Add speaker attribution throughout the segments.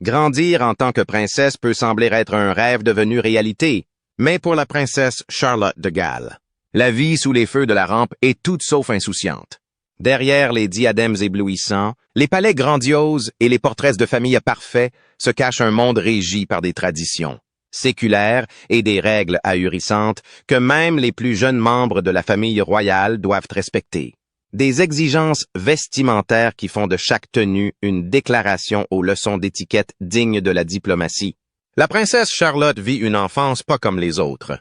Speaker 1: Grandir en tant que princesse peut sembler être un rêve devenu réalité, mais pour la princesse Charlotte de Galles, la vie sous les feux de la rampe est toute sauf insouciante. Derrière les diadèmes éblouissants, les palais grandioses et les portraits de famille parfaits se cache un monde régi par des traditions séculaires et des règles ahurissantes que même les plus jeunes membres de la famille royale doivent respecter. Des exigences vestimentaires qui font de chaque tenue une déclaration aux leçons d'étiquette dignes de la diplomatie. La princesse Charlotte vit une enfance pas comme les autres.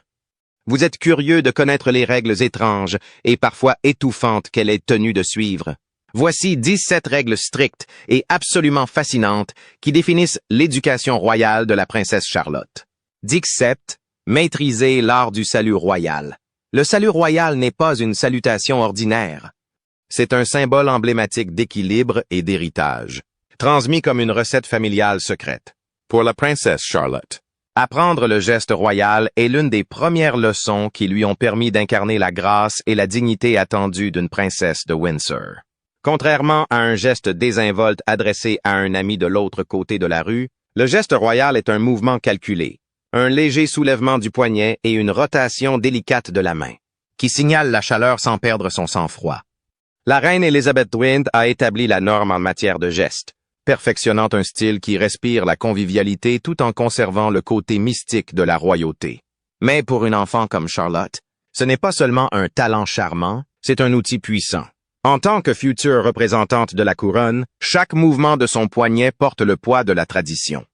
Speaker 1: Vous êtes curieux de connaître les règles étranges et parfois étouffantes qu'elle est tenue de suivre. Voici 17 règles strictes et absolument fascinantes qui définissent l'éducation royale de la princesse Charlotte. Dixit, maîtriser l'art du salut royal. Le salut royal n'est pas une salutation ordinaire. C'est un symbole emblématique d'équilibre et d'héritage, transmis comme une recette familiale secrète. Pour la princesse Charlotte, apprendre le geste royal est l'une des premières leçons qui lui ont permis d'incarner la grâce et la dignité attendue d'une princesse de Windsor. Contrairement à un geste désinvolte adressé à un ami de l'autre côté de la rue, le geste royal est un mouvement calculé, un léger soulèvement du poignet et une rotation délicate de la main, qui signale la chaleur sans perdre son sang-froid. La reine Elizabeth II a établi la norme en matière de gestes, perfectionnant un style qui respire la convivialité tout en conservant le côté mystique de la royauté. Mais pour une enfant comme Charlotte, ce n'est pas seulement un talent charmant, c'est un outil puissant. En tant que future représentante de la couronne, chaque mouvement de son poignet porte le poids de la tradition.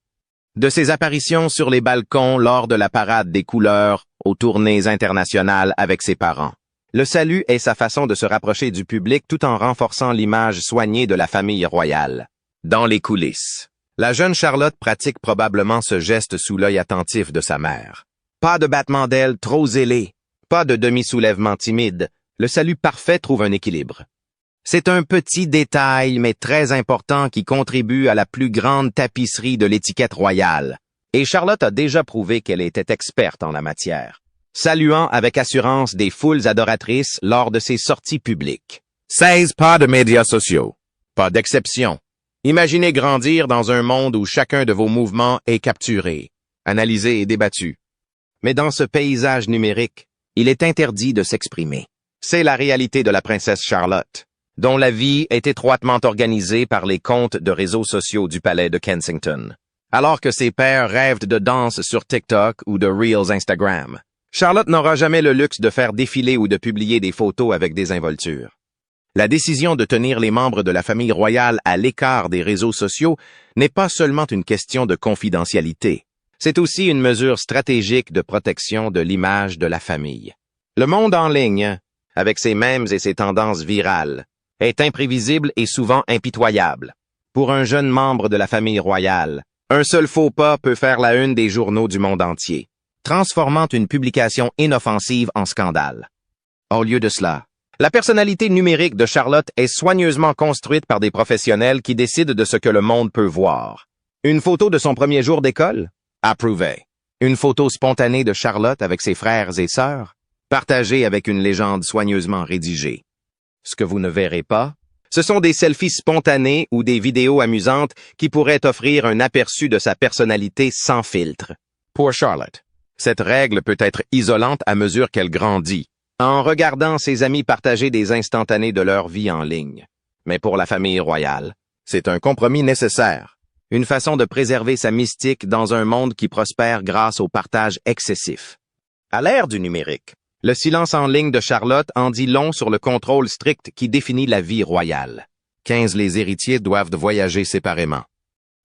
Speaker 1: De ses apparitions sur les balcons lors de la parade des couleurs aux tournées internationales avec ses parents, le salut est sa façon de se rapprocher du public tout en renforçant l'image soignée de la famille royale. Dans les coulisses, la jeune Charlotte pratique probablement ce geste sous l'œil attentif de sa mère. Pas de battement d'ailes trop zélé, pas de demi-soulèvement timide, le salut parfait trouve un équilibre. C'est un petit détail mais très important qui contribue à la plus grande tapisserie de l'étiquette royale. Et Charlotte a déjà prouvé qu'elle était experte en la matière, saluant avec assurance des foules adoratrices lors de ses sorties publiques. 16 pas de médias sociaux. Pas d'exception. Imaginez grandir dans un monde où chacun de vos mouvements est capturé, analysé et débattu. Mais dans ce paysage numérique, il est interdit de s'exprimer. C'est la réalité de la princesse Charlotte, dont la vie est étroitement organisée par les comptes de réseaux sociaux du palais de Kensington. Alors que ses pairs rêvent de danse sur TikTok ou de Reels Instagram, Charlotte n'aura jamais le luxe de faire défiler ou de publier des photos avec des involtures. La décision de tenir les membres de la famille royale à l'écart des réseaux sociaux n'est pas seulement une question de confidentialité. C'est aussi une mesure stratégique de protection de l'image de la famille. Le monde en ligne, avec ses mèmes et ses tendances virales, est imprévisible et souvent impitoyable. Pour un jeune membre de la famille royale, un seul faux pas peut faire la une des journaux du monde entier, transformant une publication inoffensive en scandale. Au lieu de cela, la personnalité numérique de Charlotte est soigneusement construite par des professionnels qui décident de ce que le monde peut voir. Une photo de son premier jour d'école? Approuvé. Une photo spontanée de Charlotte avec ses frères et sœurs? Partagée avec une légende soigneusement rédigée. Ce que vous ne verrez pas, ce sont des selfies spontanés ou des vidéos amusantes qui pourraient offrir un aperçu de sa personnalité sans filtre. Pour Charlotte, cette règle peut être isolante à mesure qu'elle grandit, en regardant ses amis partager des instantanés de leur vie en ligne. Mais pour la famille royale, c'est un compromis nécessaire, une façon de préserver sa mystique dans un monde qui prospère grâce au partage excessif. À l'ère du numérique, le silence en ligne de Charlotte en dit long sur le contrôle strict qui définit la vie royale. 15 Les héritiers doivent voyager séparément.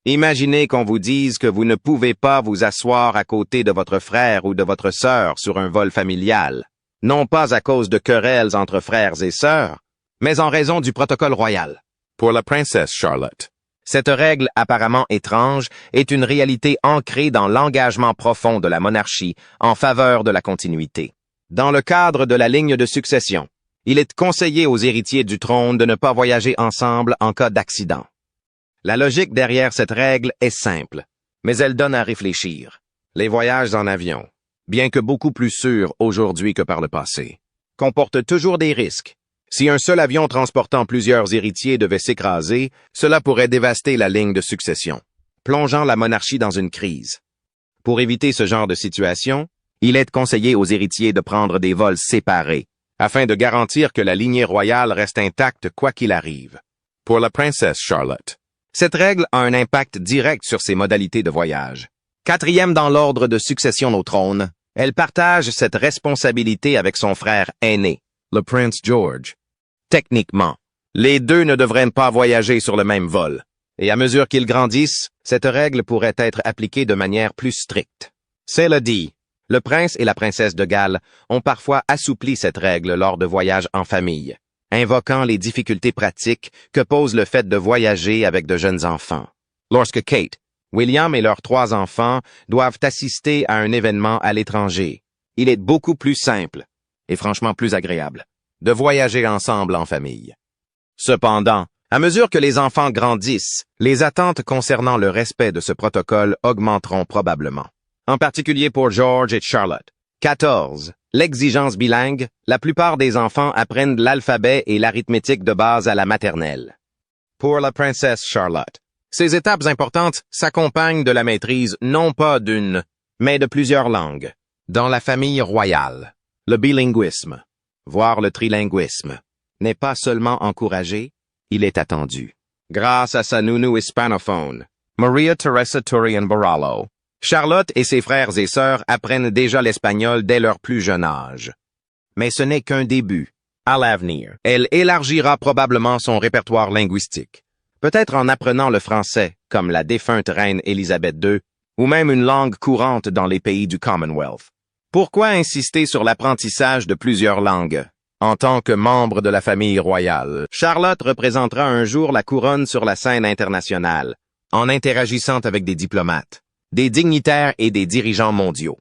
Speaker 1: Imaginez qu'on vous dise que vous ne pouvez pas vous asseoir à côté de votre frère ou de votre sœur sur un vol familial, non pas à cause de querelles entre frères et sœurs, mais en raison du protocole royal. Pour la princesse Charlotte, cette règle apparemment étrange est une réalité ancrée dans l'engagement profond de la monarchie en faveur de la continuité. Dans le cadre de la ligne de succession, il est conseillé aux héritiers du trône de ne pas voyager ensemble en cas d'accident. La logique derrière cette règle est simple, mais elle donne à réfléchir. Les voyages en avion, bien que beaucoup plus sûrs aujourd'hui que par le passé, comportent toujours des risques. Si un seul avion transportant plusieurs héritiers devait s'écraser, cela pourrait dévaster la ligne de succession. plongeant la monarchie dans une crise. Pour éviter ce genre de situation, il est conseillé aux héritiers de prendre des vols séparés, afin de garantir que la lignée royale reste intacte quoi qu'il arrive. Pour la princesse Charlotte, cette règle a un impact direct sur ses modalités de voyage. 4e dans l'ordre de succession au trône, elle partage cette responsabilité avec son frère aîné, le prince George. Techniquement, les deux ne devraient pas voyager sur le même vol, et à mesure qu'ils grandissent, cette règle pourrait être appliquée de manière plus stricte. Cela dit, le prince et la princesse de Galles ont parfois assoupli cette règle lors de voyages en famille, invoquant les difficultés pratiques que pose le fait de voyager avec de jeunes enfants. Lorsque Kate, William et leurs 3 enfants doivent assister à un événement à l'étranger, il est beaucoup plus simple, et franchement plus agréable, de voyager ensemble en famille. Cependant, à mesure que les enfants grandissent, les attentes concernant le respect de ce protocole augmenteront probablement. En particulier pour George et Charlotte. 14. L'exigence bilingue, la plupart des enfants apprennent l'alphabet et l'arithmétique de base à la maternelle. Pour la princesse Charlotte, ces étapes importantes s'accompagnent de la maîtrise non pas d'une, mais de plusieurs langues. Dans la famille royale, le bilinguisme, voire le trilinguisme, n'est pas seulement encouragé, il est attendu. Grâce à sa nounou hispanophone, Maria Teresa Turian Borrallo, Charlotte et ses frères et sœurs apprennent déjà l'espagnol dès leur plus jeune âge. Mais ce n'est qu'un début. À l'avenir, elle élargira probablement son répertoire linguistique, peut-être en apprenant le français, comme la défunte reine Élisabeth II, ou même une langue courante dans les pays du Commonwealth. Pourquoi insister sur l'apprentissage de plusieurs langues? En tant que membre de la famille royale, Charlotte représentera un jour la couronne sur la scène internationale, en interagissant avec des diplomates, des dignitaires et des dirigeants mondiaux.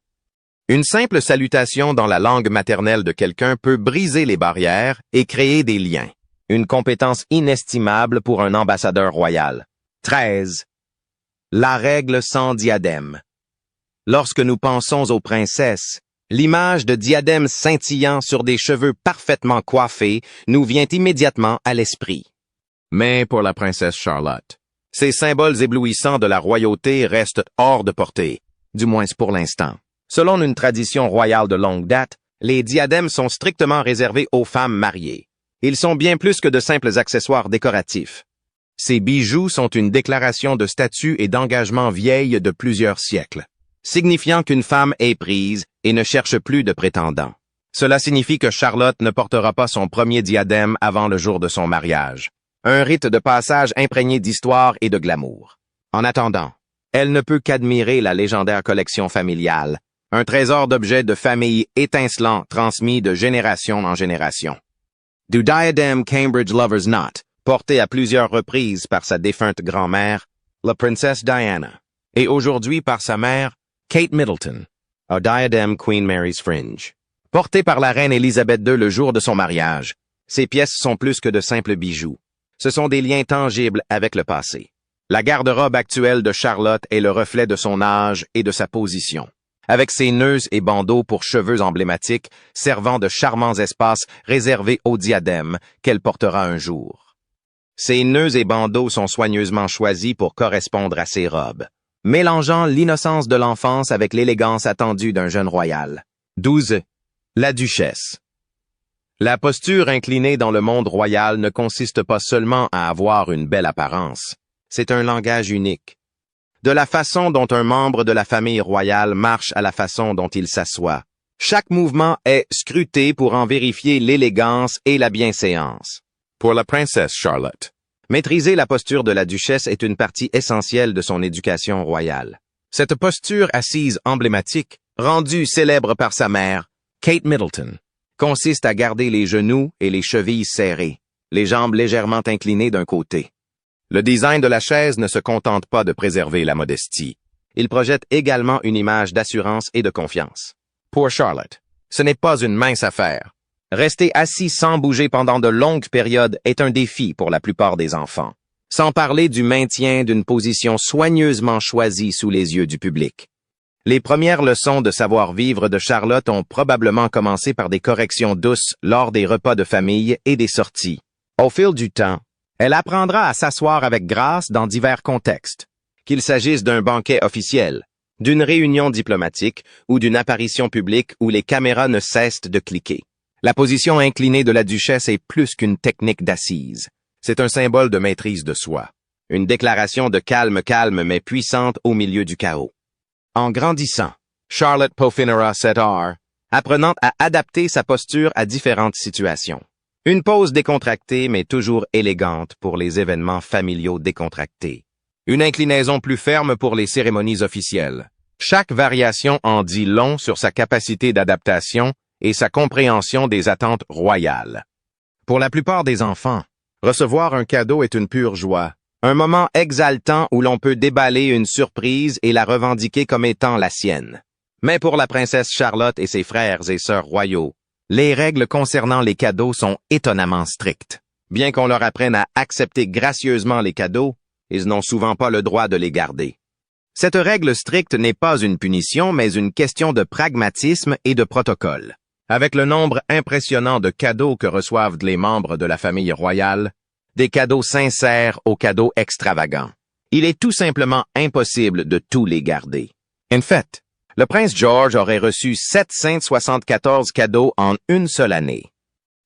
Speaker 1: Une simple salutation dans la langue maternelle de quelqu'un peut briser les barrières et créer des liens. Une compétence inestimable pour un ambassadeur royal. 13. La règle sans diadème. Lorsque nous pensons aux princesses, l'image de diadème scintillant sur des cheveux parfaitement coiffés nous vient immédiatement à l'esprit. Mais pour la princesse Charlotte, ces symboles éblouissants de la royauté restent hors de portée, du moins pour l'instant. Selon une tradition royale de longue date, les diadèmes sont strictement réservés aux femmes mariées. Ils sont bien plus que de simples accessoires décoratifs. Ces bijoux sont une déclaration de statut et d'engagement vieille de plusieurs siècles, signifiant qu'une femme est prise et ne cherche plus de prétendants. Cela signifie que Charlotte ne portera pas son premier diadème avant le jour de son mariage. Un rite de passage imprégné d'histoire et de glamour. En attendant, elle ne peut qu'admirer la légendaire collection familiale, un trésor d'objets de famille étincelant transmis de génération en génération. Du diadème Cambridge Lover's Knot, porté à plusieurs reprises par sa défunte grand-mère, la princesse Diana, et aujourd'hui par sa mère, Kate Middleton, au diadème Queen Mary's Fringe. Porté par la reine Élisabeth II le jour de son mariage, ces pièces sont plus que de simples bijoux. Ce sont des liens tangibles avec le passé. La garde-robe actuelle de Charlotte est le reflet de son âge et de sa position, avec ses nœuds et bandeaux pour cheveux emblématiques servant de charmants espaces réservés au diadème qu'elle portera un jour. Ces nœuds et bandeaux sont soigneusement choisis pour correspondre à ses robes, mélangeant l'innocence de l'enfance avec l'élégance attendue d'un jeune royal. 12. La duchesse. La posture inclinée dans le monde royal ne consiste pas seulement à avoir une belle apparence. C'est un langage unique. De la façon dont un membre de la famille royale marche à la façon dont il s'assoit. Chaque mouvement est scruté pour en vérifier l'élégance et la bienséance. Pour la princesse Charlotte, maîtriser la posture de la duchesse est une partie essentielle de son éducation royale. Cette posture assise emblématique, rendue célèbre par sa mère, Kate Middleton, consiste à garder les genoux et les chevilles serrées, les jambes légèrement inclinées d'un côté. Le design de la chaise ne se contente pas de préserver la modestie. Il projette également une image d'assurance et de confiance. Pour Charlotte, ce n'est pas une mince affaire. Rester assis sans bouger pendant de longues périodes est un défi pour la plupart des enfants, sans parler du maintien d'une position soigneusement choisie sous les yeux du public. Les premières leçons de savoir-vivre de Charlotte ont probablement commencé par des corrections douces lors des repas de famille et des sorties. Au fil du temps, elle apprendra à s'asseoir avec grâce dans divers contextes, qu'il s'agisse d'un banquet officiel, d'une réunion diplomatique ou d'une apparition publique où les caméras ne cessent de cliquer. La position inclinée de la duchesse est plus qu'une technique d'assise. C'est un symbole de maîtrise de soi. Une déclaration de calme mais puissante au milieu du chaos. En grandissant, Charlotte peaufinera cet art, apprenant à adapter sa posture à différentes situations. Une pose décontractée mais toujours élégante pour les événements familiaux décontractés. Une inclinaison plus ferme pour les cérémonies officielles. Chaque variation en dit long sur sa capacité d'adaptation et sa compréhension des attentes royales. Pour la plupart des enfants, recevoir un cadeau est une pure joie, un moment exaltant où l'on peut déballer une surprise et la revendiquer comme étant la sienne. Mais pour la princesse Charlotte et ses frères et sœurs royaux, les règles concernant les cadeaux sont étonnamment strictes. Bien qu'on leur apprenne à accepter gracieusement les cadeaux, ils n'ont souvent pas le droit de les garder. Cette règle stricte n'est pas une punition, mais une question de pragmatisme et de protocole. Avec le nombre impressionnant de cadeaux que reçoivent les membres de la famille royale, des cadeaux sincères aux cadeaux extravagants, il est tout simplement impossible de tous les garder. En fait, le prince George aurait reçu 774 cadeaux en une seule année.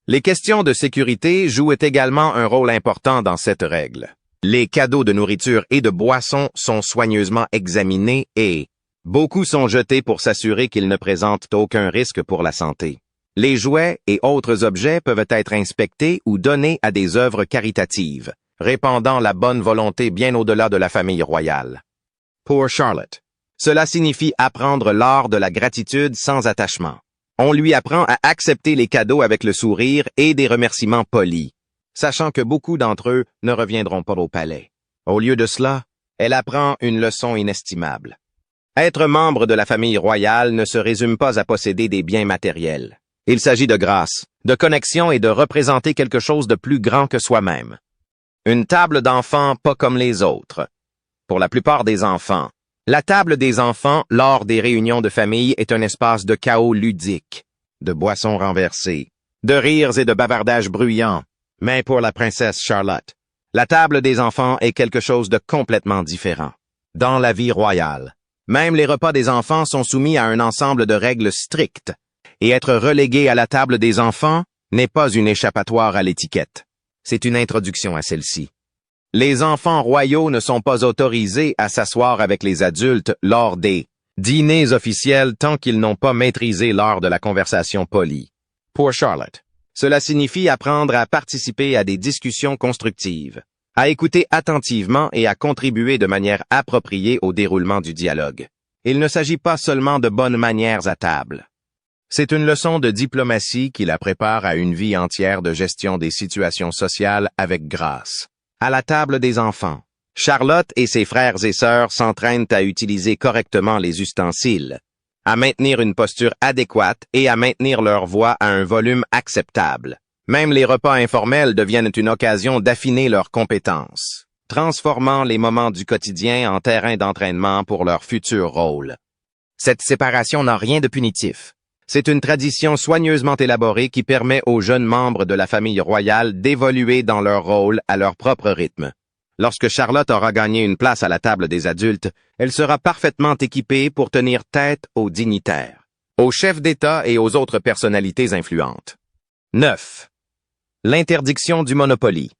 Speaker 1: Les questions de sécurité jouent également un rôle important dans cette règle. Les cadeaux de nourriture et de boissons sont soigneusement examinés et beaucoup sont jetés pour s'assurer qu'ils ne présentent aucun risque pour la santé. Les jouets et autres objets peuvent être inspectés ou donnés à des œuvres caritatives, répandant la bonne volonté bien au-delà de la famille royale. Pour Charlotte, cela signifie apprendre l'art de la gratitude sans attachement. On lui apprend à accepter les cadeaux avec le sourire et des remerciements polis, sachant que beaucoup d'entre eux ne reviendront pas au palais. Au lieu de cela, elle apprend une leçon inestimable. Être membre de la famille royale ne se résume pas à posséder des biens matériels. Il s'agit de grâce, de connexion et de représenter quelque chose de plus grand que soi-même. Une table d'enfants pas comme les autres. Pour la plupart des enfants, la table des enfants lors des réunions de famille est un espace de chaos ludique, de boissons renversées, de rires et de bavardages bruyants. Mais pour la princesse Charlotte, la table des enfants est quelque chose de complètement différent. Dans la vie royale, même les repas des enfants sont soumis à un ensemble de règles strictes, et être relégué à la table des enfants n'est pas une échappatoire à l'étiquette. C'est une introduction à celle-ci. Les enfants royaux ne sont pas autorisés à s'asseoir avec les adultes lors des dîners officiels tant qu'ils n'ont pas maîtrisé l'art de la conversation polie. Pour Charlotte, cela signifie apprendre à participer à des discussions constructives, à écouter attentivement et à contribuer de manière appropriée au déroulement du dialogue. Il ne s'agit pas seulement de bonnes manières à table. C'est une leçon de diplomatie qui la prépare à une vie entière de gestion des situations sociales avec grâce. À la table des enfants, Charlotte et ses frères et sœurs s'entraînent à utiliser correctement les ustensiles, à maintenir une posture adéquate et à maintenir leur voix à un volume acceptable. Même les repas informels deviennent une occasion d'affiner leurs compétences, transformant les moments du quotidien en terrain d'entraînement pour leur futur rôle. Cette séparation n'a rien de punitif. C'est une tradition soigneusement élaborée qui permet aux jeunes membres de la famille royale d'évoluer dans leur rôle à leur propre rythme. Lorsque Charlotte aura gagné une place à la table des adultes, elle sera parfaitement équipée pour tenir tête aux dignitaires, aux chefs d'État et aux autres personnalités influentes. 9. L'interdiction du Monopoly.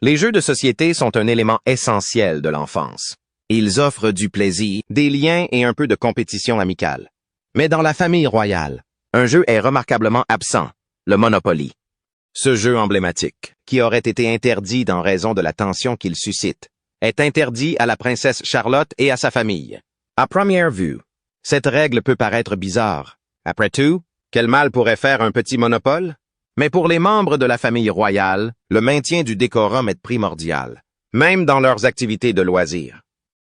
Speaker 1: Les jeux de société sont un élément essentiel de l'enfance. Ils offrent du plaisir, des liens et un peu de compétition amicale. Mais dans la famille royale, un jeu est remarquablement absent, le Monopoly. Ce jeu emblématique, qui aurait été interdit en raison de la tension qu'il suscite, est interdit à la princesse Charlotte et à sa famille. À première vue, cette règle peut paraître bizarre. Après tout, quel mal pourrait faire un petit monopole? Mais pour les membres de la famille royale, le maintien du décorum est primordial, même dans leurs activités de loisirs.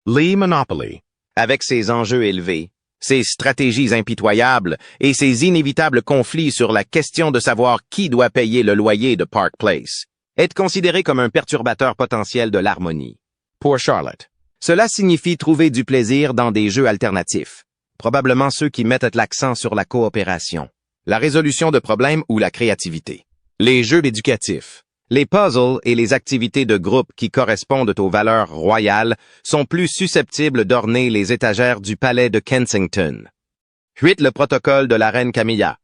Speaker 1: Le Monopoly, avec ses enjeux élevés, ses stratégies impitoyables et ses inévitables conflits sur la question de savoir qui doit payer le loyer de Park Place, est considéré comme un perturbateur potentiel de l'harmonie. Pour Charlotte, cela signifie trouver du plaisir dans des jeux alternatifs, probablement ceux qui mettent l'accent sur la coopération, la résolution de problèmes ou la créativité. Les jeux éducatifs, Les puzzles et les activités de groupe qui correspondent aux valeurs royales sont plus susceptibles d'orner les étagères du palais de Kensington. 8. Le protocole de la reine Camilla.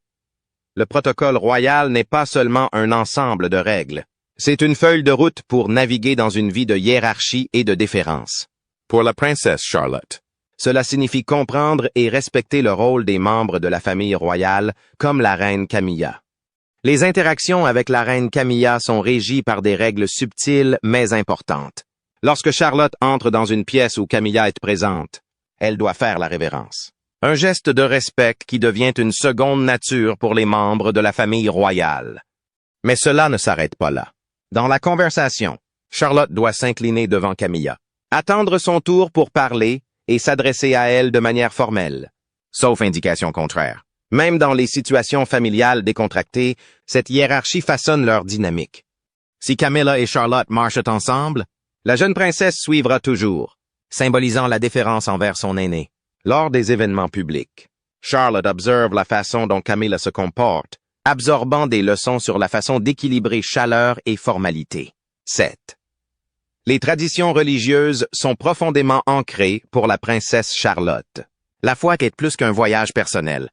Speaker 1: Le protocole royal n'est pas seulement un ensemble de règles. C'est une feuille de route pour naviguer dans une vie de hiérarchie et de déférence. Pour la princesse Charlotte, cela signifie comprendre et respecter le rôle des membres de la famille royale, comme la reine Camilla. Les interactions avec la reine Camilla sont régies par des règles subtiles mais importantes. Lorsque Charlotte entre dans une pièce où Camilla est présente, elle doit faire la révérence. Un geste de respect qui devient une seconde nature pour les membres de la famille royale. Mais cela ne s'arrête pas là. Dans la conversation, Charlotte doit s'incliner devant Camilla, attendre son tour pour parler et s'adresser à elle de manière formelle, sauf indication contraire. Même dans les situations familiales décontractées, cette hiérarchie façonne leur dynamique. Si Camilla et Charlotte marchent ensemble, la jeune princesse suivra toujours, symbolisant la déférence envers son aîné. Lors des événements publics, Charlotte observe la façon dont Camilla se comporte, absorbant des leçons sur la façon d'équilibrer chaleur et formalité. 7. Les traditions religieuses sont profondément ancrées pour la princesse Charlotte. La foi est plus qu'un voyage personnel.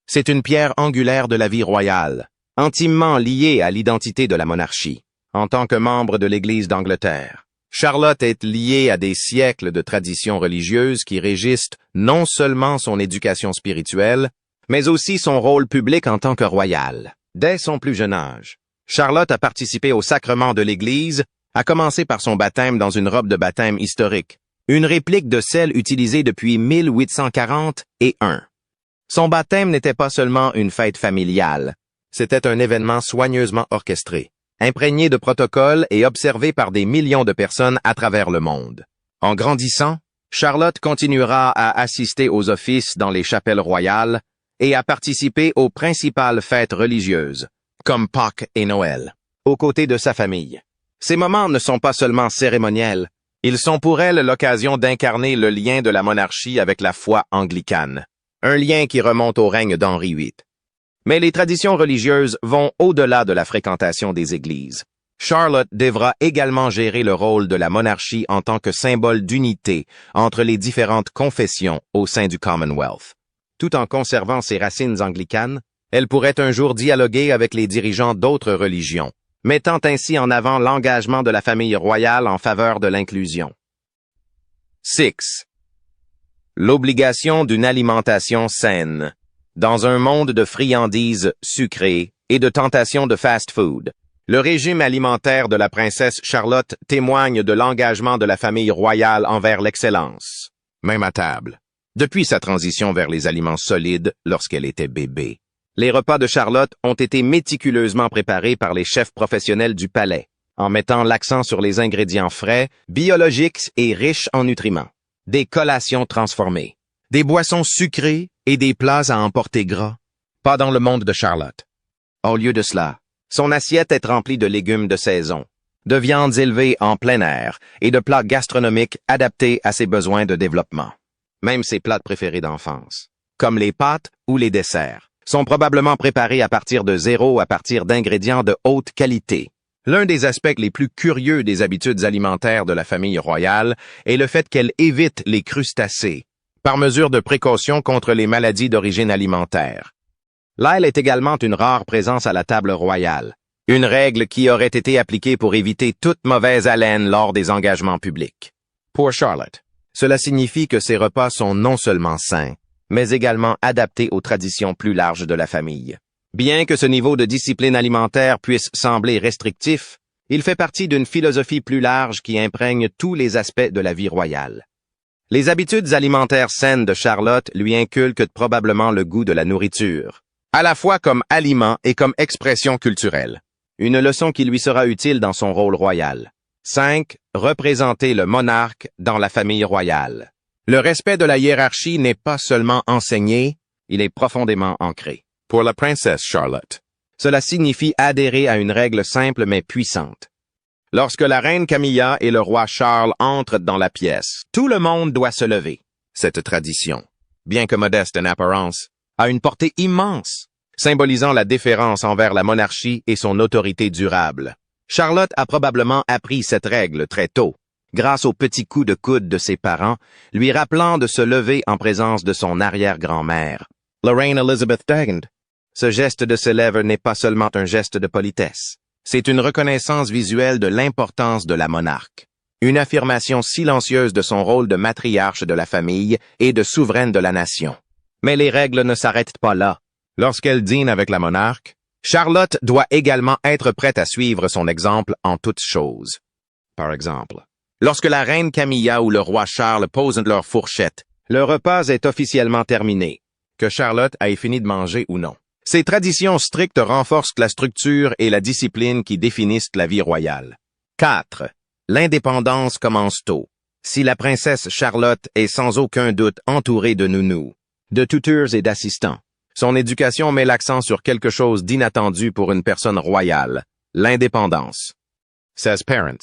Speaker 1: C'est une pierre angulaire de la vie royale, intimement liée à l'identité de la monarchie. En tant que membre de l'Église d'Angleterre, Charlotte est liée à des siècles de traditions religieuses qui régissent non seulement son éducation spirituelle, mais aussi son rôle public en tant que royale. Dès son plus jeune âge, Charlotte a participé au sacrement de l'Église, à commencer par son baptême dans une robe de baptême historique, une réplique de celle utilisée depuis 1841. Son baptême n'était pas seulement une fête familiale, c'était un événement soigneusement orchestré, imprégné de protocoles et observé par des millions de personnes à travers le monde. En grandissant, Charlotte continuera à assister aux offices dans les chapelles royales et à participer aux principales fêtes religieuses, comme Pâques et Noël, aux côtés de sa famille. Ces moments ne sont pas seulement cérémoniels, ils sont pour elle l'occasion d'incarner le lien de la monarchie avec la foi anglicane. Un lien qui remonte au règne d'Henri VIII. Mais les traditions religieuses vont au-delà de la fréquentation des églises. Charlotte devra également gérer le rôle de la monarchie en tant que symbole d'unité entre les différentes confessions au sein du Commonwealth. Tout en conservant ses racines anglicanes, elle pourrait un jour dialoguer avec les dirigeants d'autres religions, mettant ainsi en avant l'engagement de la famille royale en faveur de l'inclusion. 6. L'obligation d'une alimentation saine. Dans un monde de friandises sucrées et de tentations de fast-food, le régime alimentaire de la princesse Charlotte témoigne de l'engagement de la famille royale envers l'excellence, même à table. Depuis sa transition vers les aliments solides lorsqu'elle était bébé, les repas de Charlotte ont été méticuleusement préparés par les chefs professionnels du palais, en mettant l'accent sur les ingrédients frais, biologiques et riches en nutriments. Des collations transformées, des boissons sucrées et des plats à emporter gras. Pas dans le monde de Charlotte. Au lieu de cela, son assiette est remplie de légumes de saison, de viandes élevées en plein air et de plats gastronomiques adaptés à ses besoins de développement. Même ses plats préférés d'enfance, comme les pâtes ou les desserts, sont probablement préparés à partir de zéro à partir d'ingrédients de haute qualité. L'un des aspects les plus curieux des habitudes alimentaires de la famille royale est le fait qu'elle évite les crustacés, par mesure de précaution contre les maladies d'origine alimentaire. L'ail est également une rare présence à la table royale, une règle qui aurait été appliquée pour éviter toute mauvaise haleine lors des engagements publics. Pour Charlotte, cela signifie que ses repas sont non seulement sains, mais également adaptés aux traditions plus larges de la famille. Bien que ce niveau de discipline alimentaire puisse sembler restrictif, il fait partie d'une philosophie plus large qui imprègne tous les aspects de la vie royale. Les habitudes alimentaires saines de Charlotte lui inculquent probablement le goût de la nourriture, à la fois comme aliment et comme expression culturelle, une leçon qui lui sera utile dans son rôle royal. 5. Représenter le monarque dans la famille royale. Le respect de la hiérarchie n'est pas seulement enseigné, il est profondément ancré. Pour la princesse Charlotte, cela signifie adhérer à une règle simple mais puissante. Lorsque la reine Camilla et le roi Charles entrent dans la pièce, tout le monde doit se lever. Cette tradition, bien que modeste en apparence, a une portée immense, symbolisant la déférence envers la monarchie et son autorité durable. Charlotte a probablement appris cette règle très tôt, grâce au petit coup de coude de ses parents, lui rappelant de se lever en présence de son arrière-grand-mère, Lorraine Elizabeth Dagand. Ce geste de ses lèvres n'est pas seulement un geste de politesse. C'est une reconnaissance visuelle de l'importance de la monarque. Une affirmation silencieuse de son rôle de matriarche de la famille et de souveraine de la nation. Mais les règles ne s'arrêtent pas là. Lorsqu'elle dîne avec la monarque, Charlotte doit également être prête à suivre son exemple en toutes choses. Par exemple, lorsque la reine Camilla ou le roi Charles posent leur fourchette, le repas est officiellement terminé, que Charlotte ait fini de manger ou non. Ces traditions strictes renforcent la structure et la discipline qui définissent la vie royale. 4. L'indépendance commence tôt. Si la princesse Charlotte est sans aucun doute entourée de nounous, de tuteurs et d'assistants, son éducation met l'accent sur quelque chose d'inattendu pour une personne royale, l'indépendance. Ses parents,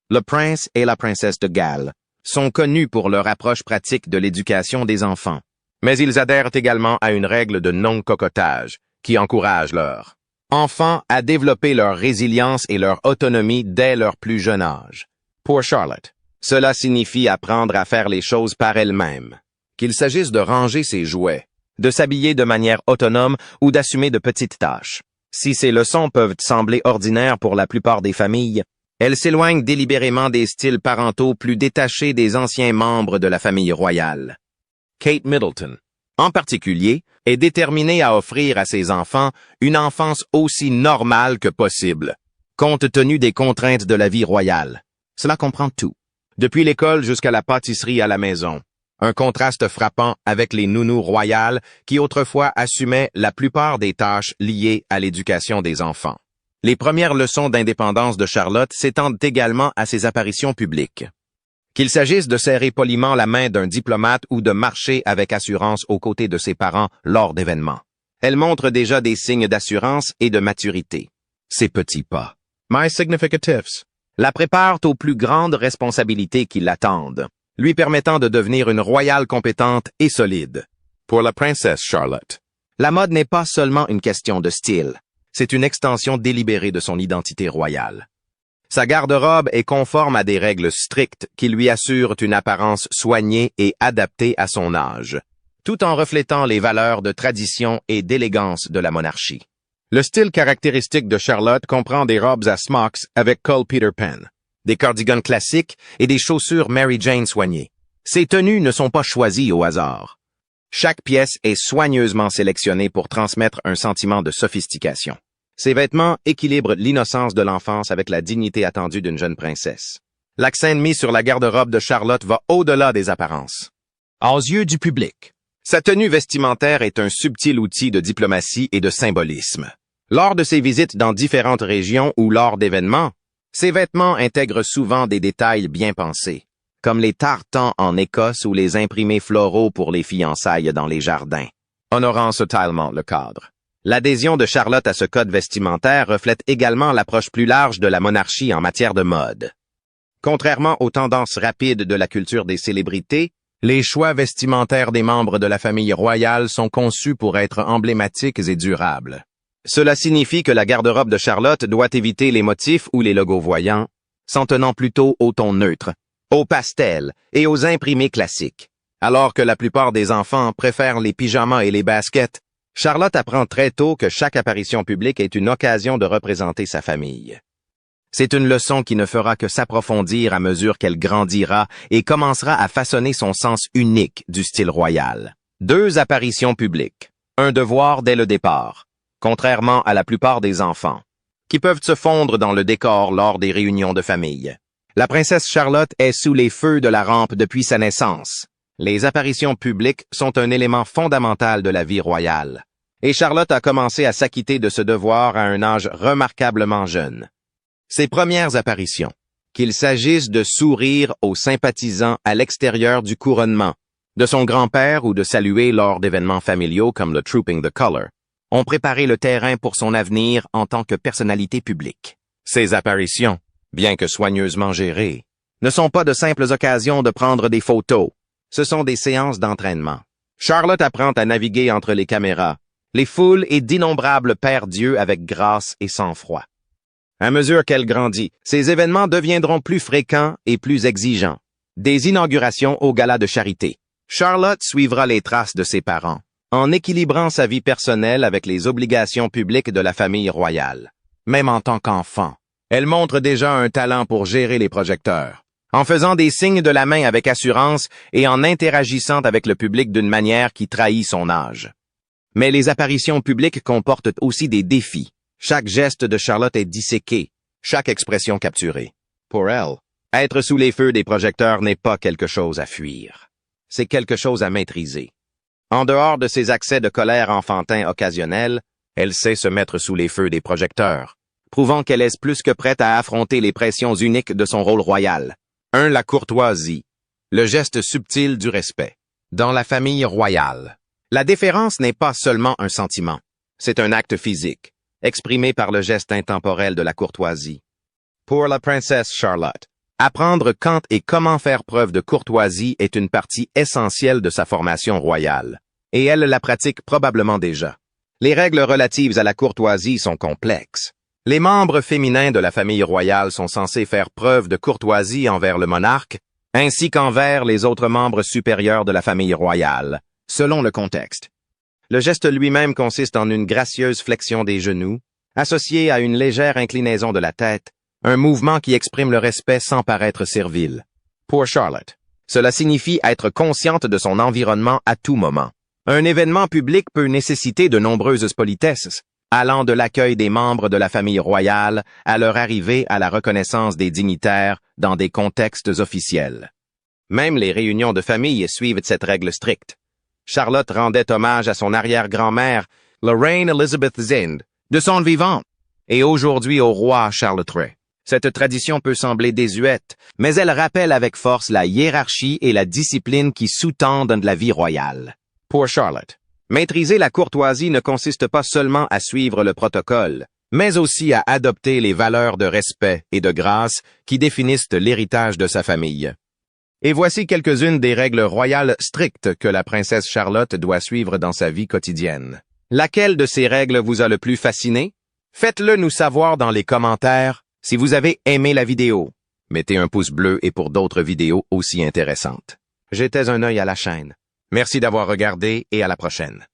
Speaker 1: le prince et la princesse de Galles, sont connus pour leur approche pratique de l'éducation des enfants. Mais ils adhèrent également à une règle de non-cocotage, qui encourage leurs enfants à développer leur résilience et leur autonomie dès leur plus jeune âge. Pour Charlotte, cela signifie apprendre à faire les choses par elle-même, qu'il s'agisse de ranger ses jouets, de s'habiller de manière autonome ou d'assumer de petites tâches. Si ces leçons peuvent sembler ordinaires pour la plupart des familles, elles s'éloignent délibérément des styles parentaux plus détachés des anciens membres de la famille royale. Kate Middleton, en particulier, est déterminée à offrir à ses enfants une enfance aussi normale que possible, compte tenu des contraintes de la vie royale. Cela comprend tout, depuis l'école jusqu'à la pâtisserie à la maison. Un contraste frappant avec les nounous royales qui autrefois assumaient la plupart des tâches liées à l'éducation des enfants. Les premières leçons d'indépendance de Charlotte s'étendent également à ses apparitions publiques. Qu'il s'agisse de serrer poliment la main d'un diplomate ou de marcher avec assurance aux côtés de ses parents lors d'événements. Elle montre déjà des signes d'assurance et de maturité. Ces petits pas, my significatives, la préparent aux plus grandes responsabilités qui l'attendent, lui permettant de devenir une royale compétente et solide. Pour la princesse Charlotte, la mode n'est pas seulement une question de style, c'est une extension délibérée de son identité royale. Sa garde-robe est conforme à des règles strictes qui lui assurent une apparence soignée et adaptée à son âge, tout en reflétant les valeurs de tradition et d'élégance de la monarchie. Le style caractéristique de Charlotte comprend des robes à smocks avec col Peter Pan, des cardigans classiques et des chaussures Mary Jane soignées. Ces tenues ne sont pas choisies au hasard. Chaque pièce est soigneusement sélectionnée pour transmettre un sentiment de sophistication. Ces vêtements équilibrent l'innocence de l'enfance avec la dignité attendue d'une jeune princesse. L'accent mis sur la garde-robe de Charlotte va au-delà des apparences. Aux yeux du public, sa tenue vestimentaire est un subtil outil de diplomatie et de symbolisme. Lors de ses visites dans différentes régions ou lors d'événements, ses vêtements intègrent souvent des détails bien pensés, comme les tartans en Écosse ou les imprimés floraux pour les fiançailles dans les jardins, honorant subtilement le cadre. L'adhésion de Charlotte à ce code vestimentaire reflète également l'approche plus large de la monarchie en matière de mode. Contrairement aux tendances rapides de la culture des célébrités, les choix vestimentaires des membres de la famille royale sont conçus pour être emblématiques et durables. Cela signifie que la garde-robe de Charlotte doit éviter les motifs ou les logos voyants, s'en tenant plutôt aux tons neutres, aux pastels et aux imprimés classiques. Alors que la plupart des enfants préfèrent les pyjamas et les baskets, Charlotte apprend très tôt que chaque apparition publique est une occasion de représenter sa famille. C'est une leçon qui ne fera que s'approfondir à mesure qu'elle grandira et commencera à façonner son sens unique du style royal. 2 apparitions publiques, un devoir dès le départ, contrairement à la plupart des enfants, qui peuvent se fondre dans le décor lors des réunions de famille. La princesse Charlotte est sous les feux de la rampe depuis sa naissance. Les apparitions publiques sont un élément fondamental de la vie royale, et Charlotte a commencé à s'acquitter de ce devoir à un âge remarquablement jeune. Ses premières apparitions, qu'il s'agisse de sourire aux sympathisants à l'extérieur du couronnement, de son grand-père ou de saluer lors d'événements familiaux comme le Trooping the Colour, ont préparé le terrain pour son avenir en tant que personnalité publique. Ces apparitions, bien que soigneusement gérées, ne sont pas de simples occasions de prendre des photos. Ce sont des séances d'entraînement. Charlotte apprend à naviguer entre les caméras, les foules et d'innombrables paires d'yeux avec grâce et sang-froid. À mesure qu'elle grandit, ces événements deviendront plus fréquents et plus exigeants. Des inaugurations au gala de charité. Charlotte suivra les traces de ses parents, en équilibrant sa vie personnelle avec les obligations publiques de la famille royale. Même en tant qu'enfant, elle montre déjà un talent pour gérer les projecteurs, en faisant des signes de la main avec assurance et en interagissant avec le public d'une manière qui trahit son âge. Mais les apparitions publiques comportent aussi des défis. Chaque geste de Charlotte est disséqué, chaque expression capturée. Pour elle, être sous les feux des projecteurs n'est pas quelque chose à fuir. C'est quelque chose à maîtriser. En dehors de ses accès de colère enfantin occasionnels, elle sait se mettre sous les feux des projecteurs, prouvant qu'elle est plus que prête à affronter les pressions uniques de son rôle royal. 1. La courtoisie, le geste subtil du respect. Dans la famille royale, la déférence n'est pas seulement un sentiment, c'est un acte physique, exprimé par le geste intemporel de la courtoisie. Pour la princesse Charlotte, apprendre quand et comment faire preuve de courtoisie est une partie essentielle de sa formation royale, et elle la pratique probablement déjà. Les règles relatives à la courtoisie sont complexes. Les membres féminins de la famille royale sont censés faire preuve de courtoisie envers le monarque, ainsi qu'envers les autres membres supérieurs de la famille royale, selon le contexte. Le geste lui-même consiste en une gracieuse flexion des genoux, associée à une légère inclinaison de la tête, un mouvement qui exprime le respect sans paraître servile. Pour Charlotte, cela signifie être consciente de son environnement à tout moment. Un événement public peut nécessiter de nombreuses politesses, allant de l'accueil des membres de la famille royale à leur arrivée à la reconnaissance des dignitaires dans des contextes officiels. Même les réunions de famille suivent cette règle stricte. Charlotte rendait hommage à son arrière-grand-mère, la reine Elizabeth Zinde, de son vivant, et aujourd'hui au roi Charles III. Cette tradition peut sembler désuète, mais elle rappelle avec force la hiérarchie et la discipline qui sous-tendent la vie royale. Pour Charlotte, maîtriser la courtoisie ne consiste pas seulement à suivre le protocole, mais aussi à adopter les valeurs de respect et de grâce qui définissent l'héritage de sa famille. Et voici quelques-unes des règles royales strictes que la princesse Charlotte doit suivre dans sa vie quotidienne. Laquelle de ces règles vous a le plus fasciné? Faites-le nous savoir dans les commentaires. Si vous avez aimé la vidéo, mettez un pouce bleu et pour d'autres vidéos aussi intéressantes. Jetez un œil à la chaîne. Merci d'avoir regardé et à la prochaine.